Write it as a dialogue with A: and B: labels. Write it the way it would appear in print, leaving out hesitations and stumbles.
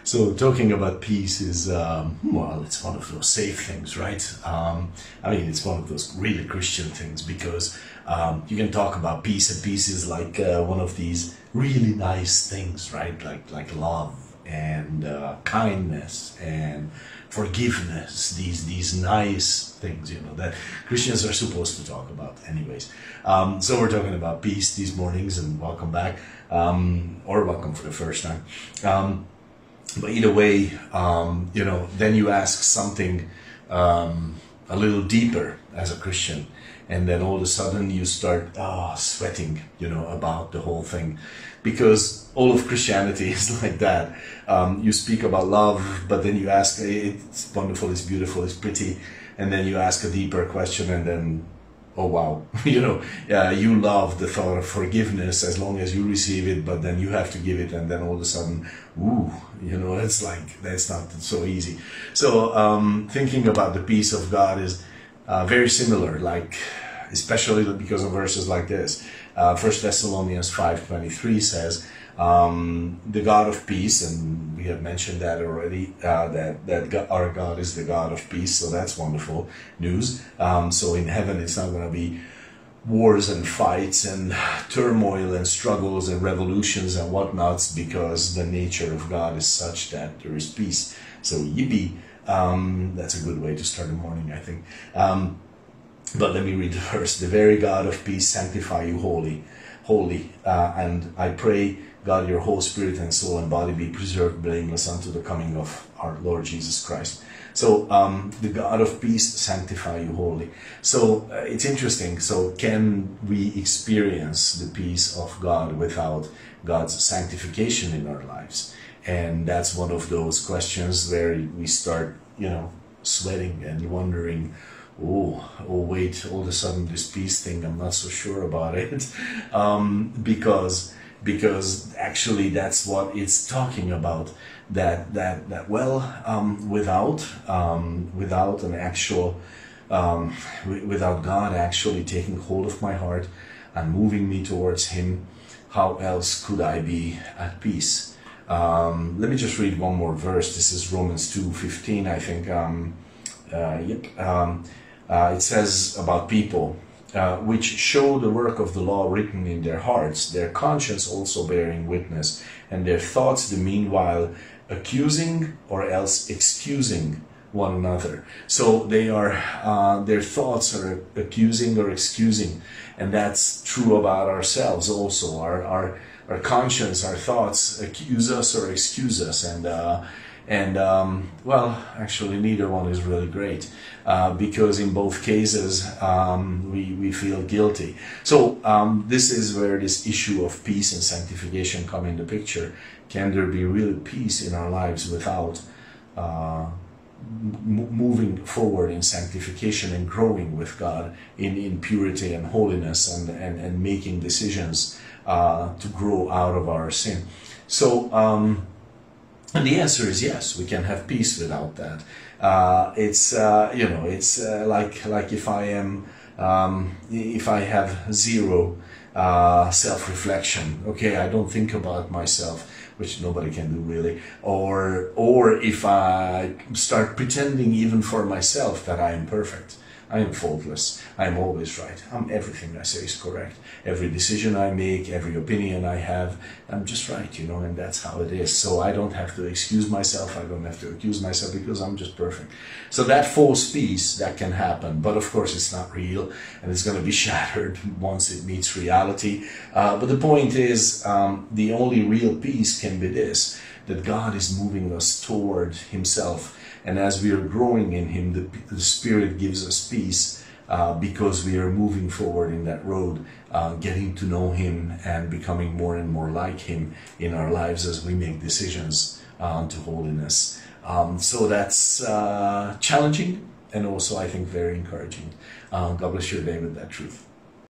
A: So talking about peace is, well, it's one of those safe things, right? I mean, it's one of those really Christian things because you can talk about peace, and peace is like one of these really nice things, right? Like love and kindness and forgiveness. These nice things, you know, that Christians are supposed to talk about, anyways. So we're talking about peace these mornings, and welcome back, or welcome for the first time. But either way, you know, then you ask something a little deeper as a Christian, and then all of a sudden you start sweating, you know, about the whole thing, because all of Christianity is like that. You speak about love, but then you ask, it's wonderful, it's beautiful, it's pretty, and then you ask a deeper question, and then, oh wow, you know, you love the thought of forgiveness as long as you receive it, but then you have to give it, and then all of a sudden, ooh, you know, it's like, that's not so easy. So thinking about the peace of God is very similar, like, especially because of verses like this. 1 Thessalonians 5:23 says, the God of peace, and we have mentioned that already, that our God is the God of peace, so that's wonderful news. So in heaven it's not going to be wars and fights and turmoil and struggles and revolutions and whatnots, because the nature of God is such that there is peace. So yippee, that's a good way to start the morning, I think. But let me read the verse. The very God of peace sanctify you holy, and I pray, God, your whole spirit and soul and body be preserved blameless unto the coming of our Lord Jesus Christ. So the God of peace sanctify you holy. So it's interesting. So can we experience the peace of God without God's sanctification in our lives? And that's one of those questions where we start, you know, sweating and wondering, oh wait, all of a sudden this peace thing, I'm not so sure about it. Because actually that's what it's talking about, that without an actual without God actually taking hold of my heart and moving me towards Him, how else could I be at peace? Let me just read one more verse. This is Romans 2:15, I think. It says about people which show the work of the law written in their hearts, their conscience also bearing witness, and their thoughts the meanwhile accusing or else excusing one another. So they are, their thoughts are accusing or excusing, and that's true about ourselves also. Our conscience, our thoughts accuse us or excuse us, and well, actually neither one is really great, because in both cases we feel guilty. So this is where this issue of peace and sanctification come into picture. Can there be real peace in our lives without moving forward in sanctification and growing with God in purity and holiness, and making decisions to grow out of our sin? So and the answer is yes, we can have peace without that. It's you know, it's like if I have zero self-reflection, okay, I don't think about myself, which nobody can do really, or if I start pretending even for myself that I am perfect, I am faultless, I am always right, everything I say is correct, every decision I make, every opinion I have, I'm just right, you know, and that's how it is. So I don't have to excuse myself, I don't have to accuse myself, because I'm just perfect. So that false peace, that can happen, but of course it's not real, and it's going to be shattered once it meets reality. But the point is, the only real peace can be this, that God is moving us toward Himself. And as we are growing in Him, the Spirit gives us peace, because we are moving forward in that road, getting to know Him and becoming more and more like Him in our lives as we make decisions to holiness. So that's challenging, and also I think very encouraging. God bless your day with that truth.